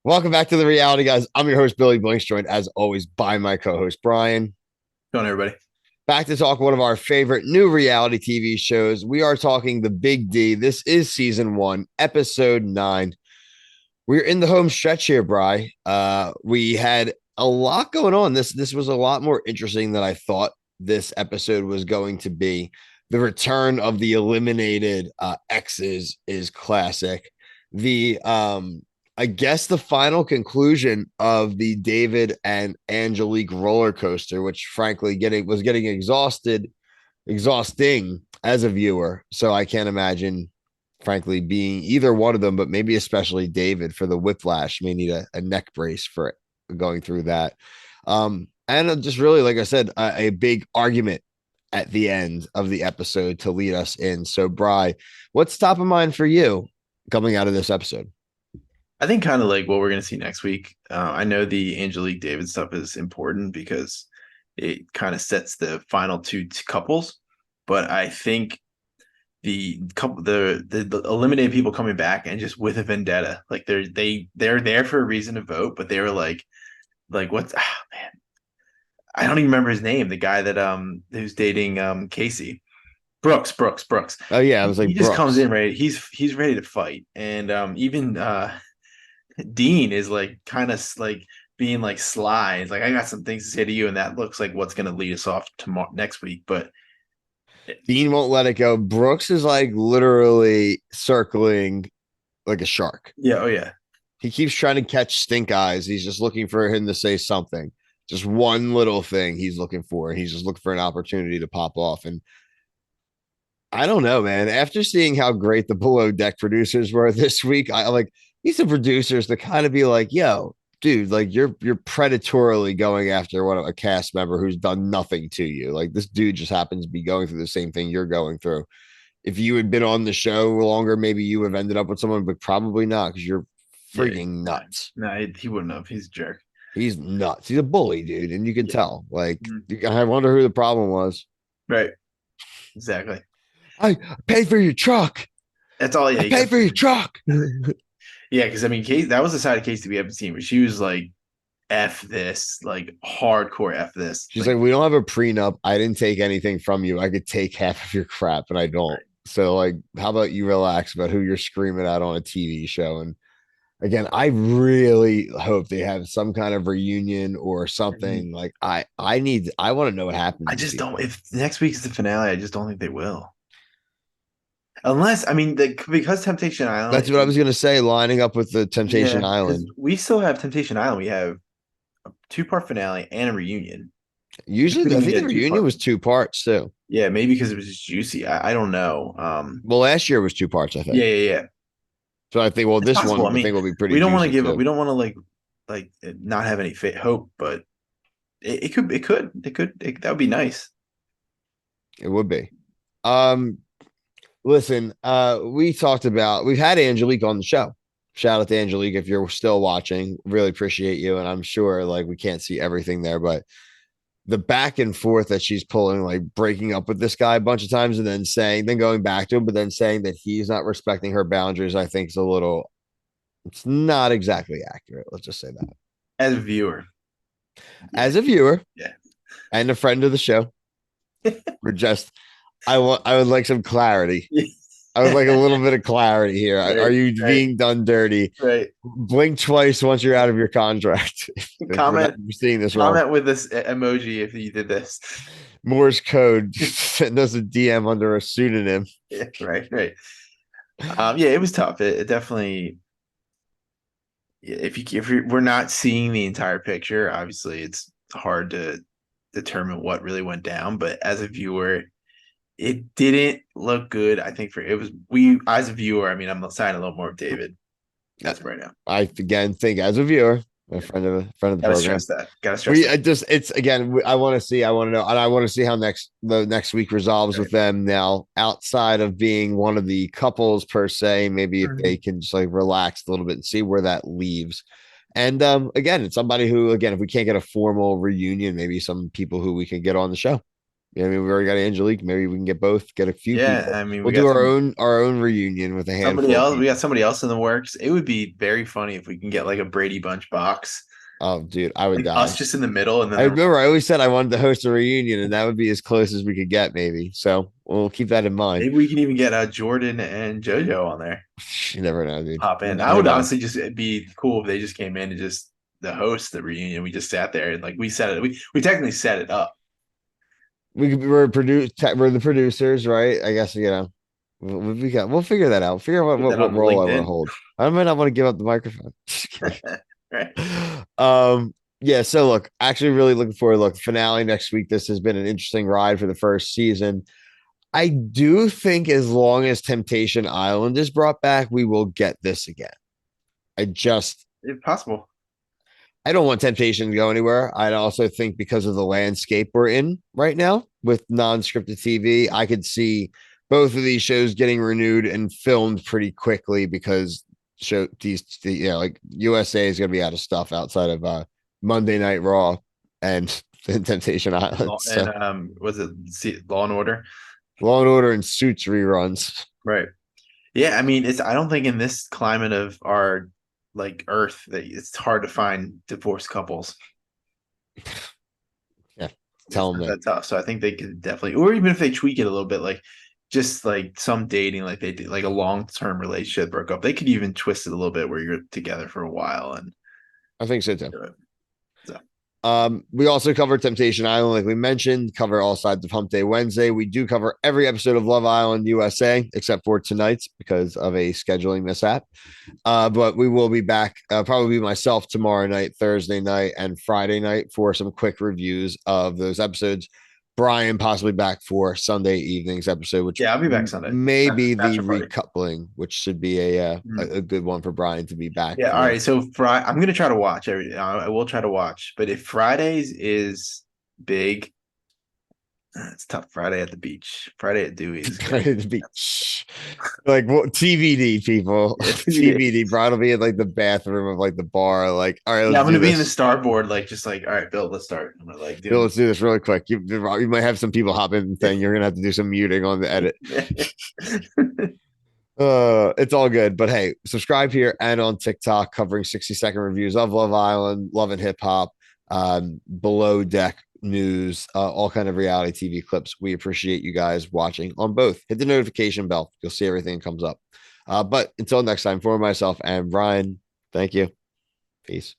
Welcome back to the reality, guys. I'm your host, Billy Blinks, joined as always by my co-host Brian. Going, everybody. Back to talk one of our favorite new reality TV shows. We are talking The Big D. This is season 1, episode 9. We're in the home stretch here, Bry. We had a lot going on. This was a lot more interesting than I thought this episode was going to be. The return of the eliminated exes is classic. The I guess the final conclusion of the David and Angelique roller coaster, which frankly getting exhausting as a viewer. So I can't imagine, frankly, being either one of them, but maybe especially David for the whiplash. May need a neck brace for it going through that. And just really, like I said, a big argument at the end of the episode to lead us in. So, Bry, what's top of mind for you coming out of this episode? I think kind of like what we're going to see next week. I know the Angelique David stuff is important because it kind of sets the final two couples, but I think the couple, the eliminated people coming back and just with a vendetta, like they're there for a reason to vote, but they were like what's man, I don't even remember his name. The guy that who's dating Casey. Brooks. Oh yeah, I He, was he like just comes Brooks. in ready. He's ready to fight, and even Dean is like kind of like being like sly. He's like, I got some things to say to you, and that looks like what's going to lead us off tomorrow next week. But Dean won't let it go. Brooks is like literally circling like a shark. yeah, oh yeah, He keeps trying to catch stink eyes. He's just looking for him to say something. Just one little thing he's looking for. He's just looking for an opportunity to pop off. And I don't know, man. After seeing how great the below deck producers were this week, I like need some producers to kind of be like, yo, dude, like you're predatorily going after one of a cast member who's done nothing to you. Like this dude just happens to be going through the same thing you're going through. If you had been on the show longer, maybe you would have ended up with someone, but probably not because you're yeah. freaking No, nuts. no, he wouldn't have. He's a jerk. He's nuts. He's a bully, dude, and you can Yeah. tell. Like, Mhm. I wonder who the problem was. Right. Exactly. I paid for your truck. That's all. Yeah, I he paid kept for your saying. truck. Yeah, because I mean, Kate, that was the side of Casey we haven't seen, but she was like, "F this," like hardcore "F this." She's Like, like, we don't have a prenup. I didn't take anything from you. I could take half of your crap, and I don't. right. So, like, how about you relax about who you're screaming at on a TV show? And again, I really hope they have some kind of reunion or something. Like, I want to know what happened I to these just don't. people. If next week's the finale, I just don't think they will. Unless, I mean, because Temptation Island That's what I is, was gonna say. Lining up with the Temptation yeah, because Island. we still have Temptation Island. We have a two-part finale and a reunion. Which Usually, we I didn't think get the a reunion two-part. was 2 parts too. Yeah, maybe because it was just juicy. I don't know. Well, last year was 2 parts, I think. Yeah. So I think, well, It's this possible. one I I mean, think will be pretty we don't want to juicy give up. too. We don't want to like not have any hope, but that would be nice. It would be. Um, Listen, we've had Angelique on the show. Shout out to Angelique if you're still watching. Really appreciate you. And I'm sure like we can't see everything there, but the back and forth that she's pulling, like breaking up with this guy a bunch of times and then going back to him, but then saying that he's not respecting her boundaries, I think is it's not exactly accurate. Let's just say that. As a viewer, yeah, As a viewer yeah. and a friend of the show, we're just, I would like some clarity. I would like a little bit of clarity here. Are Right, you right, being done dirty? right. Blink twice once you're out of your contract. if we're not Comment, if you're seeing this wrong. comment with this emoji if you did this. Morse code. Send us a DM under a pseudonym. Yeah, right. Yeah, it was tough. It definitely. Yeah, we're not seeing the entire picture, obviously it's hard to determine what really went down. But as a viewer, it didn't look good. I think for it was we as a viewer. I mean, I'm signing a little more of David as of right now. I again think as a viewer, a Yeah, friend of the gotta program. stress that. Gotta stress that. It's again. I want to see. I want to know, and I want to see how the next week resolves with Right. them. Now, outside of being one of the couples per se, maybe if they Mhm. can just like relax a little bit and see where that leaves. And again, it's somebody who, again, if we can't get a formal reunion, maybe some people who we can get on the show. Yeah, I mean, we already got Angelique. Maybe we can get both, get a few Yeah, people. I mean, We'll we do got our own reunion with a somebody handful of else. We got people. somebody else in the works. It would be very funny if we can get like a Brady Bunch box, Oh, dude, I would like us die. just in the middle, and then I the remember I always said I wanted to host a reunion, and that would be as close as we could get, maybe. So we'll keep that in mind. maybe we can even get Jordan and JoJo on there. You never know, dude. Hop You in. I never would know. honestly just be cool if they just came in and just the host the reunion. We just sat there and like we set it. We technically set it up. We're the producers, right? I guess we'll figure that out. Figure out Put that what on the role I want to LinkedIn. hold. I might not want to give up the microphone. Just kidding. Right. Yeah, so look, actually really looking forward. Look, finale next week. This has been an interesting ride for the first season. I do think as long as Temptation Island is brought back, we will get this again. I just If possible. I don't want Temptation to go anywhere. I also think because of the landscape we're in right now with non-scripted TV, I could see both of these shows getting renewed and filmed pretty quickly because like USA is going to be out of stuff outside of Monday Night Raw and Temptation Island. And So was it Law and Order? Law and Order and Suits reruns. Right. Yeah, I mean, it's I don't think in this climate of our like Earth that it's hard to find divorced couples. Yeah, It's tell them not that. that tough. So I think they could definitely, or even if they tweak it a little bit, like just like some dating, like they did, like a long term relationship broke up, they could even twist it a little bit where you're together for a while and I think so too. do it. So We also cover Temptation Island, like we mentioned, cover all sides of Hump Day Wednesday. We do cover every episode of Love Island USA, except for tonight's because of a scheduling mishap. But we will be back, probably myself tomorrow night, Thursday night, and Friday night for some quick reviews of those episodes. Brian possibly back for Sunday evening's episode, which yeah, I'll be back Sunday. may be the Bachelor party. recoupling, which should be Mhm. a good one for Brian to be back Yeah, all for. right. So Friday, I'm gonna try to watch every. I will try to watch, but if Fridays is big, it's tough. Friday at the beach, Friday at Dewey's. To be like what TBD people. Yeah, TBD. Brian will be in like the bathroom of like the bar. Like, all right, yeah, let's I'm do gonna be in the this. starboard, like just like, all right, Bill, let's start. I'm gonna like Bill, doing. let's do this really quick. You might have some people hop in and thing. You're gonna have to do some muting on the edit. It's all good. But hey, subscribe here and on TikTok covering 60-second reviews of Love Island, Love and Hip Hop, below deck news, all kind of reality TV clips. We appreciate you guys watching on both. Hit the notification bell. You'll see everything comes up. But until next time, for myself and Brian, thank you. Peace.